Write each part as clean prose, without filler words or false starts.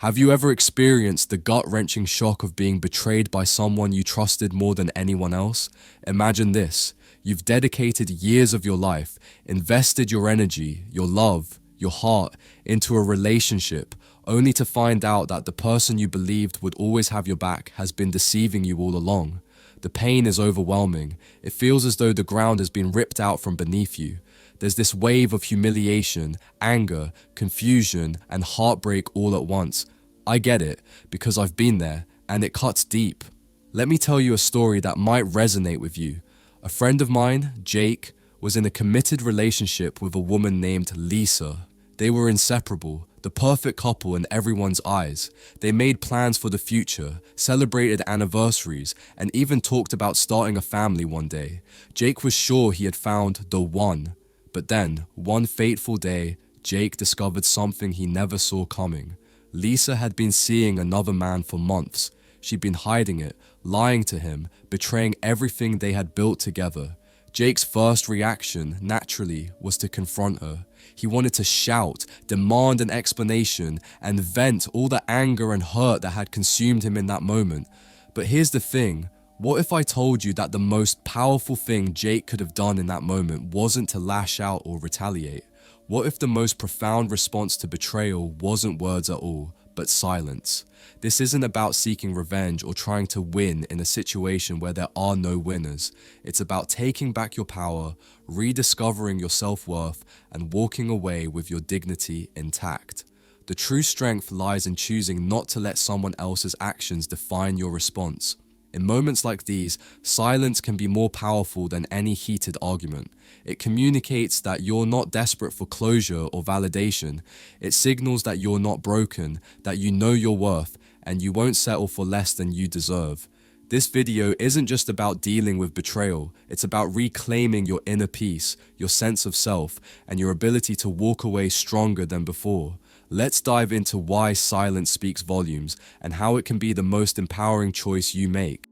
Have you ever experienced the gut-wrenching shock of being betrayed by someone you trusted more than anyone else? Imagine this. You've dedicated years of your life, invested your energy, your love, your heart into a relationship, only to find out that the person you believed would always have your back has been deceiving you all along. The pain is overwhelming. It feels as though the ground has been ripped out from beneath you. There's this wave of humiliation, anger, confusion, and heartbreak all at once. I get it, because I've been there, and it cuts deep. Let me tell you a story that might resonate with you. A friend of mine, Jake, was in a committed relationship with a woman named Lisa. They were inseparable, the perfect couple in everyone's eyes. They made plans for the future, celebrated anniversaries, and even talked about starting a family one day. Jake was sure he had found the one. But then, one fateful day, Jake discovered something he never saw coming. Lisa had been seeing another man for months. She'd been hiding it, lying to him, betraying everything they had built together. Jake's first reaction, naturally, was to confront her. He wanted to shout, demand an explanation, and vent all the anger and hurt that had consumed him in that moment. But here's the thing. What if I told you that the most powerful thing Jake could have done in that moment wasn't to lash out or retaliate? What if the most profound response to betrayal wasn't words at all, but silence? This isn't about seeking revenge or trying to win in a situation where there are no winners. It's about taking back your power, rediscovering your self-worth, and walking away with your dignity intact. The true strength lies in choosing not to let someone else's actions define your response. In moments like these, silence can be more powerful than any heated argument. It communicates that you're not desperate for closure or validation. It signals that you're not broken, that you know your worth, and you won't settle for less than you deserve. This video isn't just about dealing with betrayal. It's about reclaiming your inner peace, your sense of self, and your ability to walk away stronger than before. Let's dive into why silence speaks volumes and how it can be the most empowering choice you make.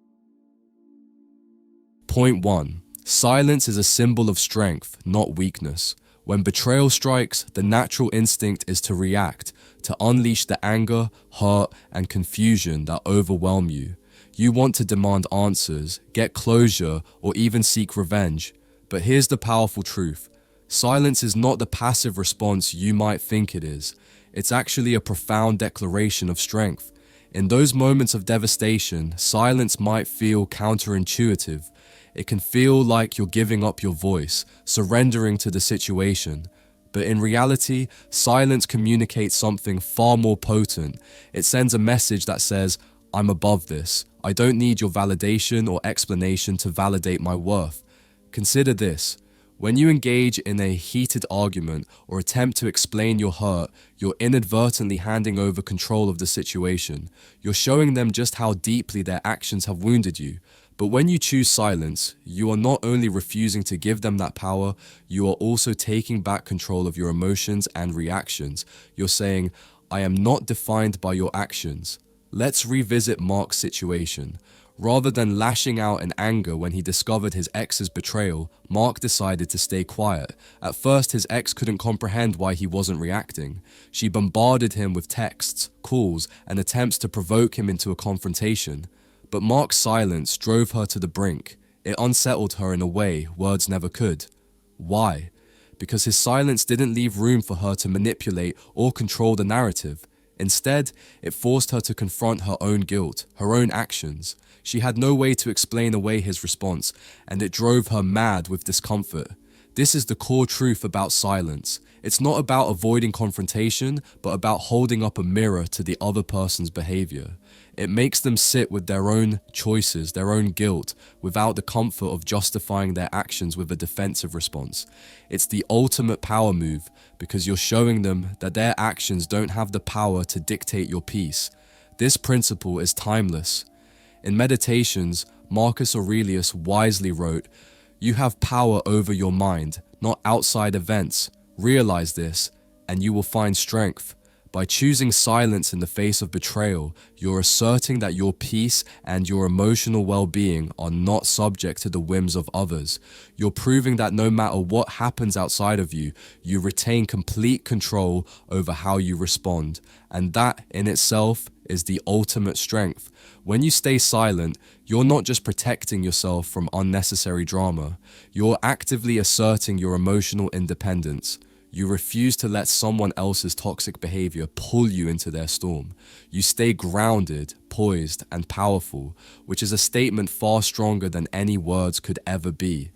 Point 1. Silence is a symbol of strength, not weakness. When betrayal strikes, the natural instinct is to react, to unleash the anger, hurt, and confusion that overwhelm you. You want to demand answers, get closure, or even seek revenge. But here's the powerful truth. Silence is not the passive response you might think it is. It's actually a profound declaration of strength. In those moments of devastation, silence might feel counterintuitive. It can feel like you're giving up your voice, surrendering to the situation. But in reality, silence communicates something far more potent. It sends a message that says, I'm above this. I don't need your validation or explanation to validate my worth. Consider this. When you engage in a heated argument or attempt to explain your hurt, you're inadvertently handing over control of the situation. You're showing them just how deeply their actions have wounded you. But when you choose silence, you are not only refusing to give them that power, you are also taking back control of your emotions and reactions. You're saying, I am not defined by your actions. Let's revisit Mark's situation. Rather than lashing out in anger when he discovered his ex's betrayal, Mark decided to stay quiet. At first, his ex couldn't comprehend why he wasn't reacting. She bombarded him with texts, calls, and attempts to provoke him into a confrontation. But Mark's silence drove her to the brink. It unsettled her in a way words never could. Why? Because his silence didn't leave room for her to manipulate or control the narrative. Instead, it forced her to confront her own guilt, her own actions. She had no way to explain away his response, and it drove her mad with discomfort. This is the core truth about silence. It's not about avoiding confrontation, but about holding up a mirror to the other person's behavior. It makes them sit with their own choices, their own guilt, without the comfort of justifying their actions with a defensive response. It's the ultimate power move, because you're showing them that their actions don't have the power to dictate your peace. This principle is timeless. In Meditations, Marcus Aurelius wisely wrote, "You have power over your mind, not outside events. Realize this, and you will find strength. By choosing silence in the face of betrayal, you're asserting that your peace and your emotional well-being are not subject to the whims of others. You're proving that no matter what happens outside of you, you retain complete control over how you respond. And that in itself is the ultimate strength. When you stay silent, you're not just protecting yourself from unnecessary drama, you're actively asserting your emotional independence. You refuse to let someone else's toxic behavior pull you into their storm. You stay grounded, poised, and powerful, which is a statement far stronger than any words could ever be.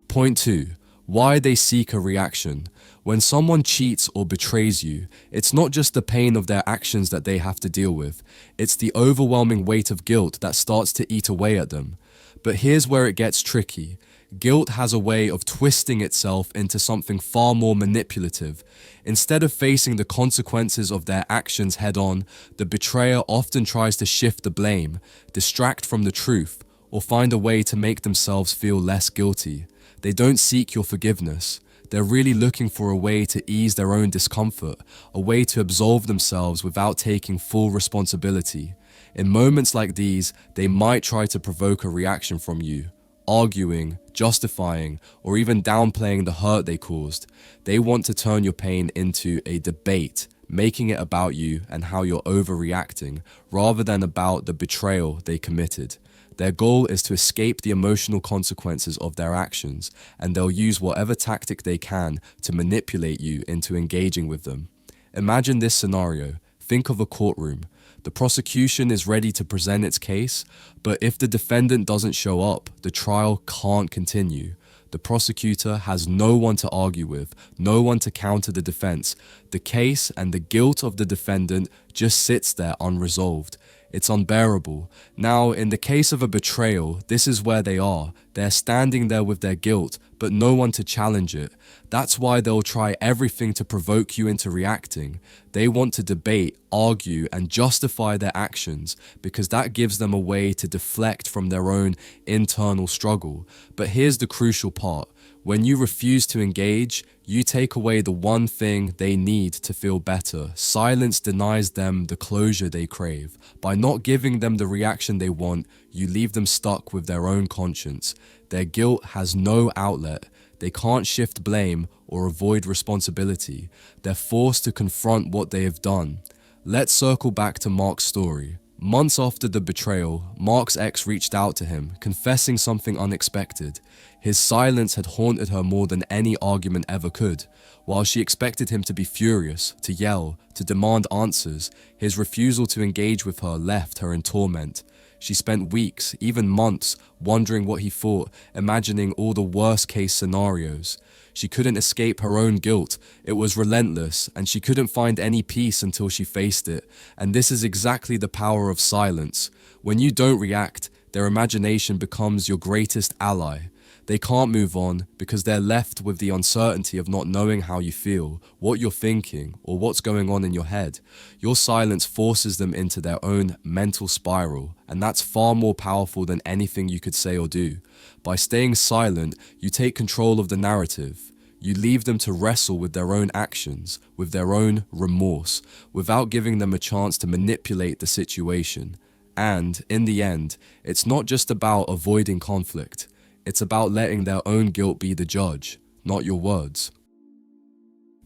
Point 2. Why they seek a reaction. When someone cheats or betrays you, it's not just the pain of their actions that they have to deal with, it's the overwhelming weight of guilt that starts to eat away at them. But here's where it gets tricky. Guilt has a way of twisting itself into something far more manipulative. Instead of facing the consequences of their actions head-on, the betrayer often tries to shift the blame, distract from the truth, or find a way to make themselves feel less guilty. They don't seek your forgiveness. They're really looking for a way to ease their own discomfort, a way to absolve themselves without taking full responsibility. In moments like these, they might try to provoke a reaction from you, arguing, justifying, or even downplaying the hurt they caused. They want to turn your pain into a debate, making it about you and how you're overreacting, rather than about the betrayal they committed. Their goal is to escape the emotional consequences of their actions, and they'll use whatever tactic they can to manipulate you into engaging with them. Imagine this scenario. Think of a courtroom. The prosecution is ready to present its case, but if the defendant doesn't show up, the trial can't continue. The prosecutor has no one to argue with, no one to counter the defense. The case and the guilt of the defendant just sits there unresolved. It's unbearable. Now, in the case of a betrayal, this is where they are. They're standing there with their guilt, but no one to challenge it. That's why they'll try everything to provoke you into reacting. They want to debate, argue, and justify their actions because that gives them a way to deflect from their own internal struggle. But here's the crucial part. When you refuse to engage, you take away the one thing they need to feel better. Silence denies them the closure they crave. By not giving them the reaction they want, you leave them stuck with their own conscience. Their guilt has no outlet. They can't shift blame or avoid responsibility. They're forced to confront what they have done. Let's circle back to Mark's story. Months after the betrayal, Mark's ex reached out to him, confessing something unexpected. His silence had haunted her more than any argument ever could. While she expected him to be furious, to yell, to demand answers, his refusal to engage with her left her in torment. She spent weeks, even months, wondering what he thought, imagining all the worst-case scenarios. She couldn't escape her own guilt. It was relentless, and she couldn't find any peace until she faced it. And this is exactly the power of silence. When you don't react, their imagination becomes your greatest ally. They can't move on because they're left with the uncertainty of not knowing how you feel, what you're thinking, or what's going on in your head. Your silence forces them into their own mental spiral, and that's far more powerful than anything you could say or do. By staying silent, you take control of the narrative. You leave them to wrestle with their own actions, with their own remorse, without giving them a chance to manipulate the situation. And, in the end, it's not just about avoiding conflict. It's about letting their own guilt be the judge, not your words.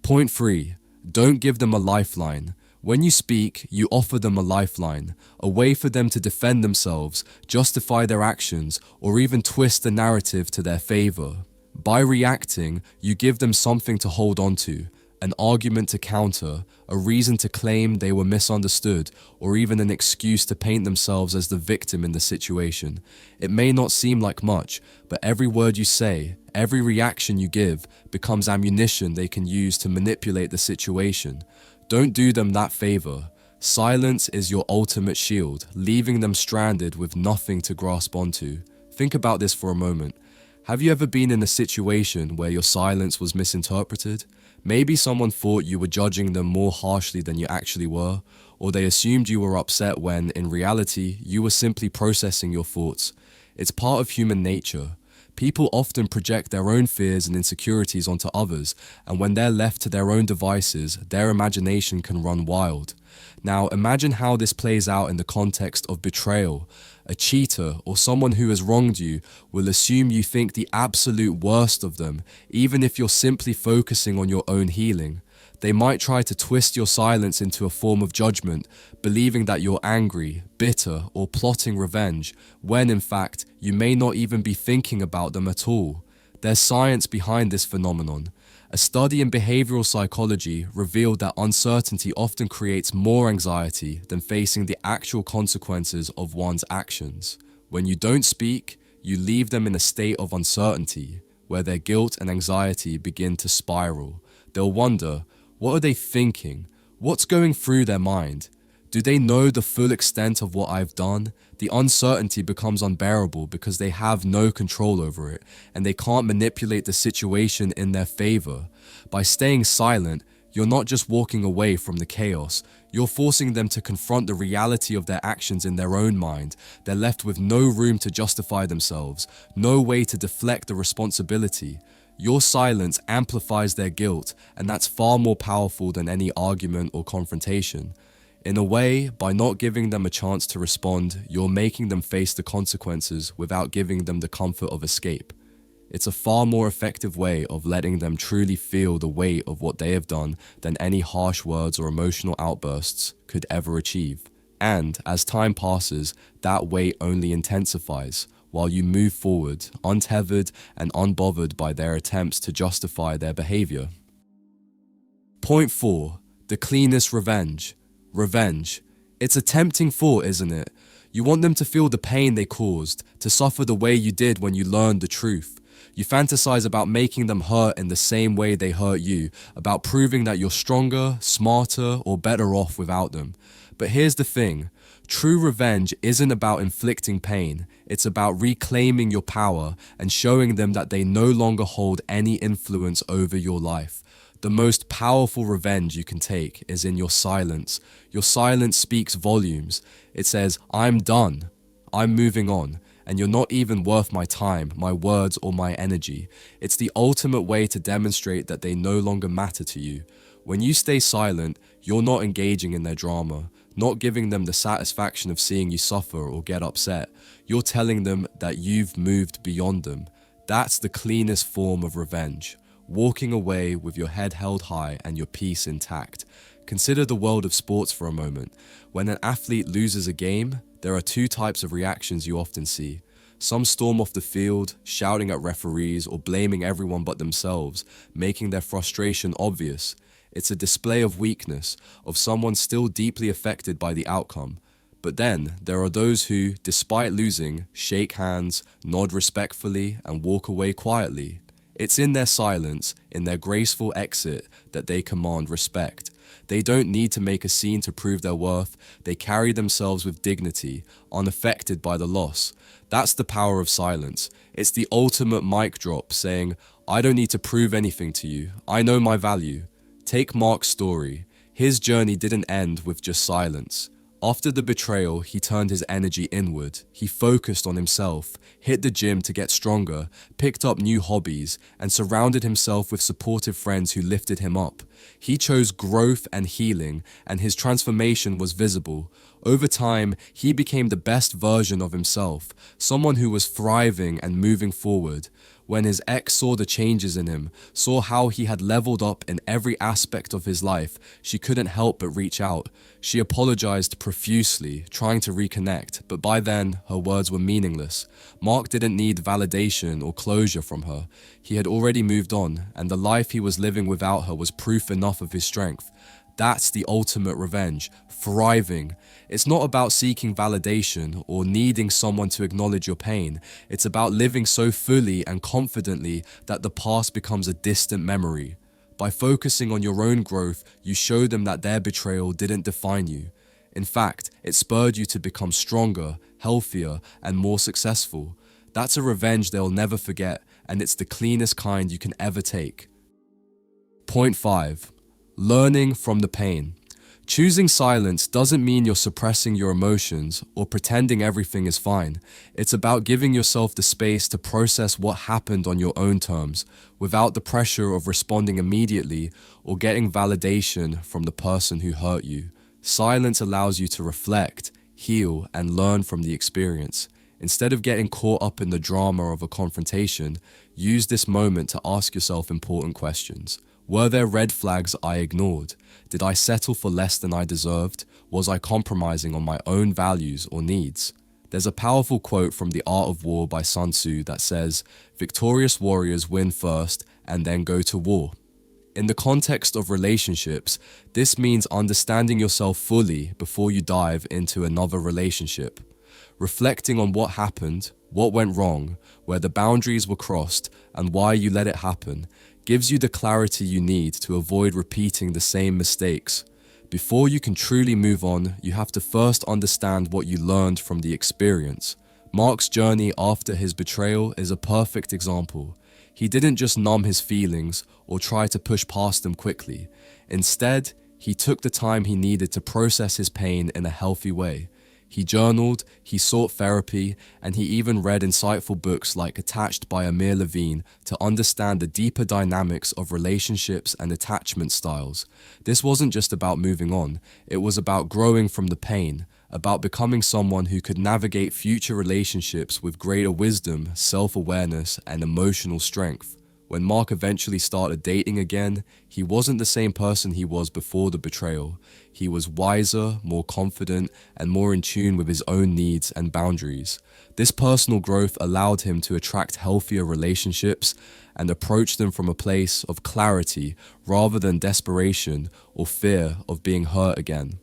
Point 3. Don't give them a lifeline. When you speak, you offer them a lifeline, a way for them to defend themselves, justify their actions, or even twist the narrative to their favor. By reacting, you give them something to hold on to, an argument to counter, a reason to claim they were misunderstood, or even an excuse to paint themselves as the victim in the situation. It may not seem like much, but every word you say, every reaction you give, becomes ammunition they can use to manipulate the situation. Don't do them that favor. Silence is your ultimate shield, leaving them stranded with nothing to grasp onto. Think about this for a moment. Have you ever been in a situation where your silence was misinterpreted? Maybe someone thought you were judging them more harshly than you actually were, or they assumed you were upset when, in reality, you were simply processing your thoughts. It's part of human nature. People often project their own fears and insecurities onto others, and when they're left to their own devices, their imagination can run wild. Now, imagine how this plays out in the context of betrayal. A cheater or someone who has wronged you will assume you think the absolute worst of them, even if you're simply focusing on your own healing. They might try to twist your silence into a form of judgment, believing that you're angry, bitter, or plotting revenge, when in fact, you may not even be thinking about them at all. There's science behind this phenomenon. A study in behavioral psychology revealed that uncertainty often creates more anxiety than facing the actual consequences of one's actions. When you don't speak, you leave them in a state of uncertainty, where their guilt and anxiety begin to spiral. They'll wonder, what are they thinking? What's going through their mind? Do they know the full extent of what I've done? The uncertainty becomes unbearable because they have no control over it, and they can't manipulate the situation in their favor. By staying silent, you're not just walking away from the chaos, you're forcing them to confront the reality of their actions in their own mind. They're left with no room to justify themselves, no way to deflect the responsibility. Your silence amplifies their guilt, and that's far more powerful than any argument or confrontation. In a way, by not giving them a chance to respond, you're making them face the consequences without giving them the comfort of escape. It's a far more effective way of letting them truly feel the weight of what they have done than any harsh words or emotional outbursts could ever achieve. And as time passes, that weight only intensifies, while you move forward, untethered and unbothered by their attempts to justify their behavior. Point 4. The cleanest revenge. Revenge. It's a tempting thought, isn't it? You want them to feel the pain they caused, to suffer the way you did when you learned the truth. You fantasize about making them hurt in the same way they hurt you, about proving that you're stronger, smarter, or better off without them. But here's the thing. True revenge isn't about inflicting pain. It's about reclaiming your power and showing them that they no longer hold any influence over your life. The most powerful revenge you can take is in your silence. Your silence speaks volumes. It says, I'm done. I'm moving on. And you're not even worth my time, my words, or my energy. It's the ultimate way to demonstrate that they no longer matter to you. When you stay silent, you're not engaging in their drama, not giving them the satisfaction of seeing you suffer or get upset. You're telling them that you've moved beyond them. That's the cleanest form of revenge. Walking away with your head held high and your peace intact. Consider the world of sports for a moment. When an athlete loses a game, there are two types of reactions you often see. Some storm off the field, shouting at referees or blaming everyone but themselves, making their frustration obvious. It's a display of weakness, of someone still deeply affected by the outcome. But then, there are those who, despite losing, shake hands, nod respectfully, and walk away quietly. It's in their silence, in their graceful exit, that they command respect. They don't need to make a scene to prove their worth. They carry themselves with dignity, unaffected by the loss. That's the power of silence. It's the ultimate mic drop, saying, I don't need to prove anything to you. I know my value. Take Mark's story. His journey didn't end with just silence. After the betrayal, he turned his energy inward. He focused on himself, hit the gym to get stronger, picked up new hobbies, and surrounded himself with supportive friends who lifted him up. He chose growth and healing, and his transformation was visible. Over time, he became the best version of himself, someone who was thriving and moving forward. When his ex saw the changes in him, saw how he had leveled up in every aspect of his life, she couldn't help but reach out. She apologized profusely, trying to reconnect, but by then, her words were meaningless. Mark didn't need validation or closure from her. He had already moved on, and the life he was living without her was proof enough of his strength. That's the ultimate revenge, thriving. It's not about seeking validation or needing someone to acknowledge your pain. It's about living so fully and confidently that the past becomes a distant memory. By focusing on your own growth, you show them that their betrayal didn't define you. In fact, it spurred you to become stronger, healthier, and more successful. That's a revenge they'll never forget, and it's the cleanest kind you can ever take. Point 5. Learning from the pain. Choosing silence doesn't mean you're suppressing your emotions or pretending everything is fine. It's about giving yourself the space to process what happened on your own terms, without the pressure of responding immediately or getting validation from the person who hurt you. Silence allows you to reflect, heal, and learn from the experience. Instead of getting caught up in the drama of a confrontation, use this moment to ask yourself important questions. Were there red flags I ignored? Did I settle for less than I deserved? Was I compromising on my own values or needs? There's a powerful quote from The Art of War by Sun Tzu that says, "Victorious warriors win first and then go to war." In the context of relationships, this means understanding yourself fully before you dive into another relationship. Reflecting on what happened, what went wrong, where the boundaries were crossed, and why you let it happen, gives you the clarity you need to avoid repeating the same mistakes. Before you can truly move on, you have to first understand what you learned from the experience. Mark's journey after his betrayal is a perfect example. He didn't just numb his feelings or try to push past them quickly. Instead, he took the time he needed to process his pain in a healthy way. He journaled, he sought therapy, and he even read insightful books like Attached by Amir Levine to understand the deeper dynamics of relationships and attachment styles. This wasn't just about moving on, it was about growing from the pain, about becoming someone who could navigate future relationships with greater wisdom, self-awareness, and emotional strength. When Mark eventually started dating again, he wasn't the same person he was before the betrayal. He was wiser, more confident, and more in tune with his own needs and boundaries. This personal growth allowed him to attract healthier relationships and approach them from a place of clarity rather than desperation or fear of being hurt again.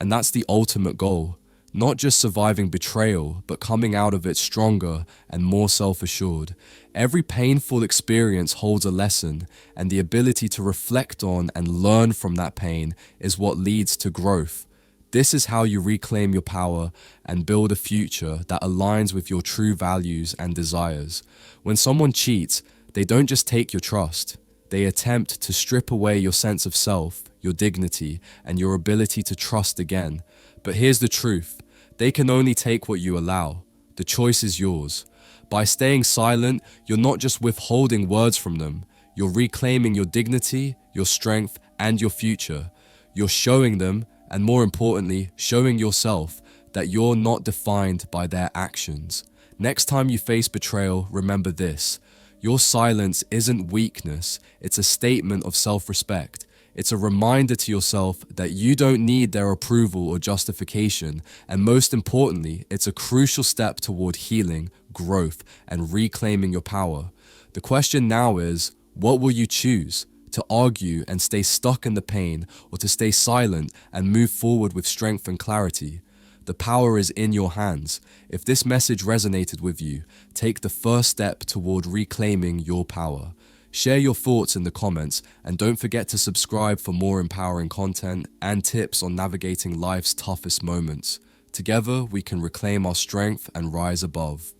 And that's the ultimate goal. Not just surviving betrayal, but coming out of it stronger and more self-assured. Every painful experience holds a lesson, and the ability to reflect on and learn from that pain is what leads to growth. This is how you reclaim your power and build a future that aligns with your true values and desires. When someone cheats, they don't just take your trust. They attempt to strip away your sense of self, your dignity, and your ability to trust again. But here's the truth, they can only take what you allow. The choice is yours. By staying silent, you're not just withholding words from them, you're reclaiming your dignity, your strength, and your future. You're showing them, and more importantly, showing yourself, that you're not defined by their actions. Next time you face betrayal, remember this. Your silence isn't weakness, it's a statement of self-respect. It's a reminder to yourself that you don't need their approval or justification, and most importantly, it's a crucial step toward healing, growth, and reclaiming your power. The question now is, what will you choose? To argue and stay stuck in the pain, or to stay silent and move forward with strength and clarity? The power is in your hands. If this message resonated with you, take the first step toward reclaiming your power. Share your thoughts in the comments, and don't forget to subscribe for more empowering content and tips on navigating life's toughest moments. Together, we can reclaim our strength and rise above.